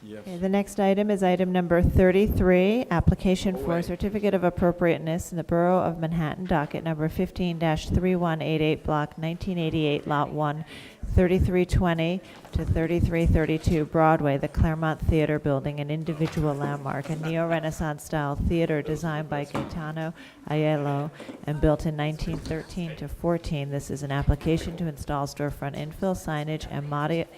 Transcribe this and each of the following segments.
Yes. Okay, the next item is item number 33, application Oh, for wait. certificate of appropriateness in the Borough of Manhattan, docket number 15-3188, block 1988, lot 1, 3320 to 3332 Broadway, the Claremont Theater Building, an individual landmark, a neo-Renaissance style theater designed by Gaetano Aiello and built in 1913 to 14. This is an application to install storefront infill signage and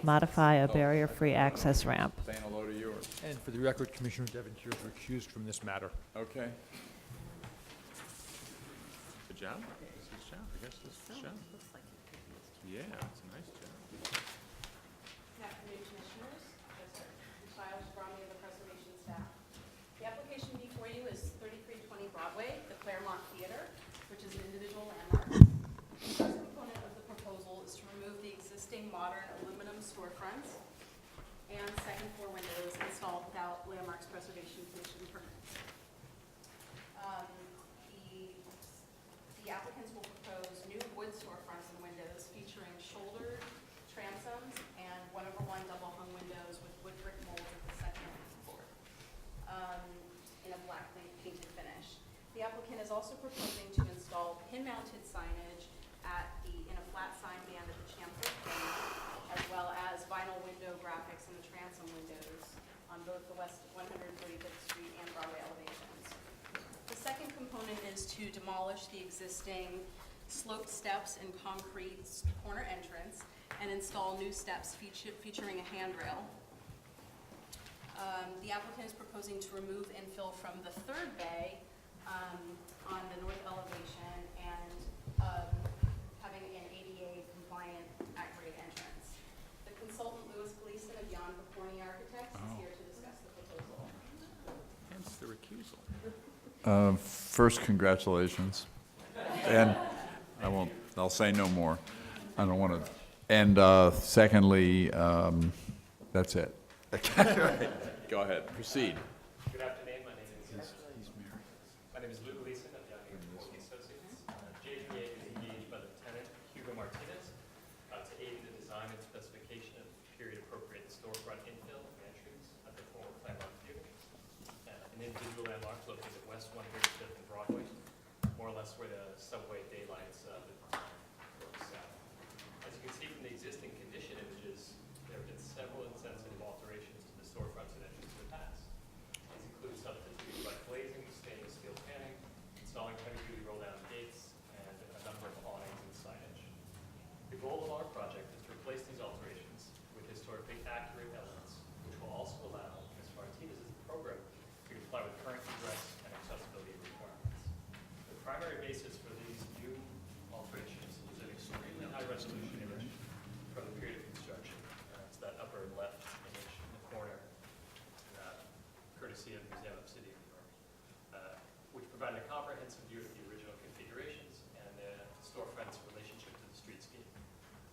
modify a barrier-free access ramp. Saying hello to yours. And for the record, Commissioner Devontier is recused from this matter. Okay. Good job. This is job. I guess this is job. Yeah, it's a nice job. Good afternoon, Commissioners. Miles Bromley of the Preservation Staff. The application before you is 3320 Broadway, the Claremont Theater, which is an individual landmark. The first component of the proposal is to remove the existing modern aluminum storefronts and second floor windows installed without Landmarks Preservation Commission permits. The applicants will propose new wood storefronts and windows featuring shouldered transoms and 1/1 double hung windows with wood brick molds at the second floor in a black painted finish. The applicant is also proposing to install pin-mounted signage in a flat sign band at the chamfer frame, as well as vinyl window graphics in the transom windows on both the West 135th Street and Broadway elevations. The second component is to demolish the existing sloped steps and concrete corner entrance and install new steps featuring a handrail. The applicant is proposing to remove infill from the third bay on the north elevation and having an ADA compliant at-grade entrance. The consultant, Louis Gleason of Jan Pacorni Architects, is here to discuss the proposal. Hence the recusal. First, congratulations. And I'll say no more. I don't want to. And secondly, that's it. Go ahead, proceed. Good afternoon. My name is Lou Gleason of Young and Pacorni Associates. JPA is engaged by the tenant Hugo Martinez to aid in the design and specification of period-appropriate storefront infill and entries at the former Claremont Theater, an individual landmark located at West 135th and Broadway, more or less where the subway daylights works south. As you can see from the existing condition images, there have been several insensitive alterations to the storefronts and entries in the past. These include substituting by glazing, stainless steel panning, installing heavy-duty roll-down gates, and a number of awnings and signage. The goal of our project is to replace these alterations with historically accurate elements, which will also allow Ms. Martinez's program to comply with current egress and accessibility requirements. The primary basis for these new alterations is an extremely high-resolution image from the period of construction. It's that upper left image in the corner, courtesy of the Museum of City of New York, which provided a comprehensive view of the original configurations and the storefront's relationship to the streetscape.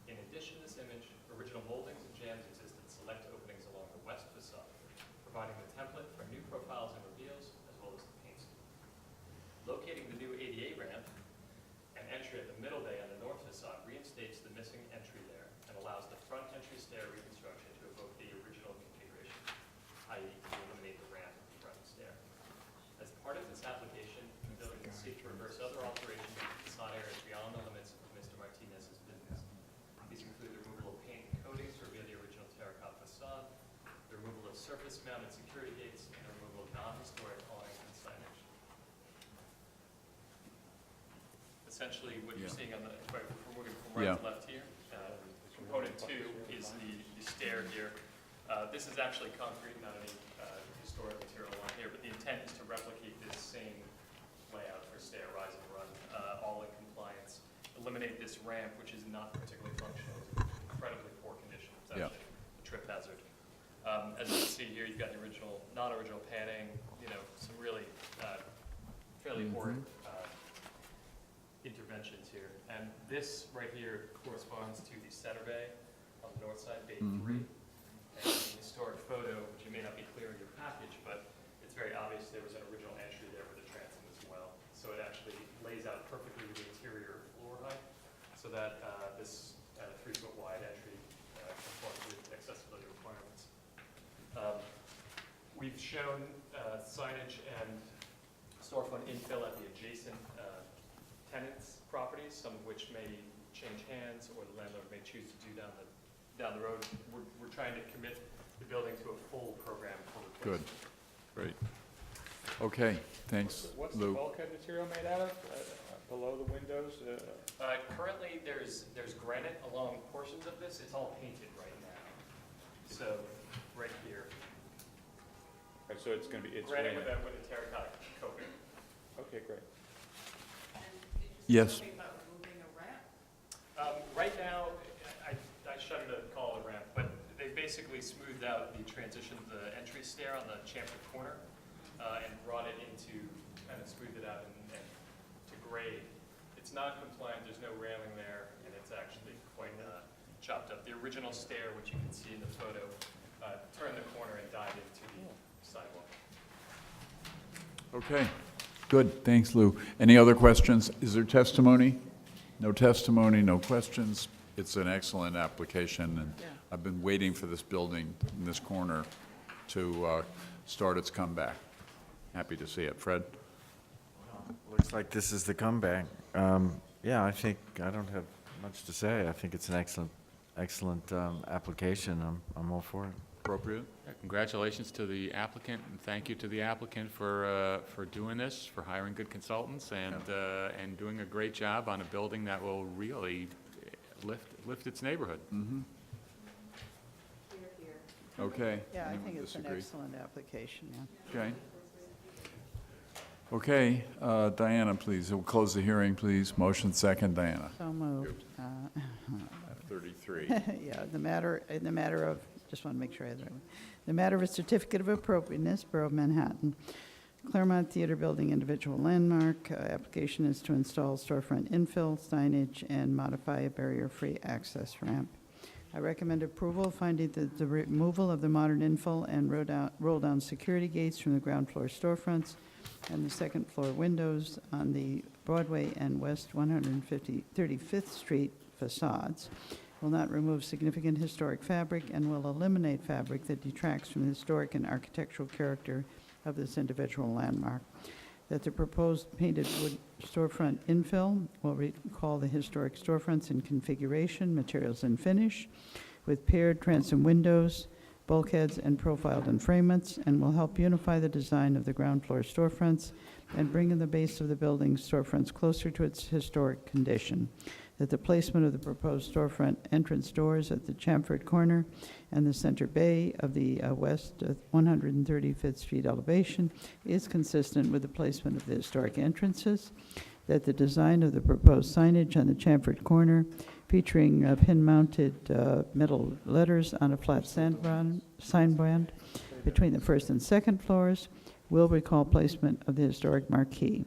In addition to this image, original moldings and jambs exist in select openings along the west facade, providing the template for new profiles and reveals, as well as the paint scheme. Locating the new ADA ramp and entry at the middle bay on the north facade reinstates the missing entry there and allows the front entry stair reconstruction to evoke the original configuration, i.e. to eliminate the ramp and front stair. As part of this application, the building can seek to reverse other alterations to the facade areas beyond the limits of Mr. Martinez's business. These include the removal of paint and coatings to reveal the original terracotta facade, the removal of surface-mounted security gates, and the removal of non-historic awnings and signage. Essentially, what you're seeing on the, if we're moving from right to left here, component 2 is the stair here. This is actually concrete, not any historic material on here, but the intent is to replicate this same layout for stair, rise and run, all in compliance. Eliminate this ramp, which is not particularly functional. It's in incredibly poor condition. It's actually a trip hazard. As you can see here, you've got the original, non-original panning, some really fairly horrid interventions here. And this right here corresponds to the center bay on the north side, bay 3. And the historic photo, which may not be clear in your package, but it's very obvious there was an original entry there with a transom as well. So it actually lays out perfectly the interior floor height so that this 3-foot wide entry conforms with accessibility requirements. We've shown signage and storefront infill at the adjacent tenants' properties, some of which may change hands or the landlord may choose to do down the road. We're trying to commit the building to a full program for Good, replacement. great. Okay, thanks, What's the Lou. bulkhead material made out of, below the windows? Currently, there's granite along portions of this. It's all painted right now. So, right here, So it's gonna be, it's granite granite. with a terracotta coating. Okay, great. And did you Yes. say something about removing a ramp? Right now, I shudder to call it a ramp, but they basically smoothed out the transition of the entry stair on the chamfered corner and brought it into, kind of smoothed it out and to grade. It's not compliant, there's no railing there, and it's actually quite chopped up. The original stair, which you can see in the photo, turned the corner and dive into the sidewalk. Okay, good, thanks, Lou. Any other questions? Is there testimony? No testimony, no questions. It's an excellent application, and I've been waiting for this building in this corner to start its comeback. Happy to see it. Fred? Looks like this is the comeback. Yeah, I think, I don't have much to say. I think it's an excellent application. I'm all for it. Appropriate? Yeah, congratulations to the applicant, and thank you to the applicant for doing this, for hiring good consultants, and doing a great job on a building that will really lift its neighborhood. Mm-hmm. Okay. Yeah, I Anyone think it's an disagree? excellent application, yeah. Okay. Okay, Diana, please, we'll close the hearing, please. Motion second, Diana. So moved. 33. Yeah, in the matter of, just want to make sure I have the right one. The matter of a certificate of appropriateness, Borough of Manhattan, Claremont Theater Building individual landmark. Application is to install storefront infill, signage, and modify a barrier-free access ramp. I recommend approval, finding that the removal of the modern infill and roll-down security gates from the ground floor storefronts and the second floor windows on the Broadway and West 135th Street facades will not remove significant historic fabric and will eliminate fabric that detracts from the historic and architectural character of this individual landmark. That the proposed painted wood storefront infill will recall the historic storefronts in configuration, materials, and finish, with paired transom windows, bulkheads, and profiled enfranements, and will help unify the design of the ground floor storefronts and bring in the base of the building's storefronts closer to its historic condition. That the placement of the proposed storefront entrance doors at the chamfered corner and the center bay of the west 135th Street elevation is consistent with the placement of the historic entrances. That the design of the proposed signage on the chamfered corner featuring pin-mounted metal letters on a flat sign brand between the first and second floors will recall placement of the historic marquee.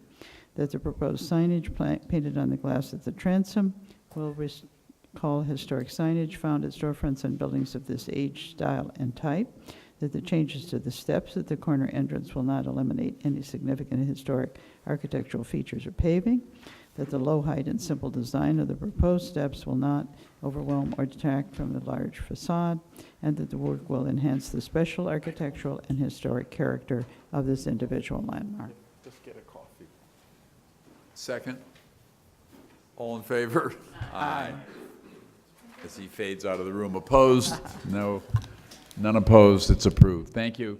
That the proposed signage painted on the glass at the transom will recall historic signage found at storefronts and buildings of this age, style, and type. That the changes to the steps at the corner entrance will not eliminate any significant historic architectural features or paving. That the low height and simple design of the proposed steps will not overwhelm or detract from the large facade, and that the work will enhance the special architectural and historic character of this individual landmark. Just get a coffee. Second? All in favor? Aye. As he fades out of the room. Opposed? No. None opposed. It's approved. Thank you.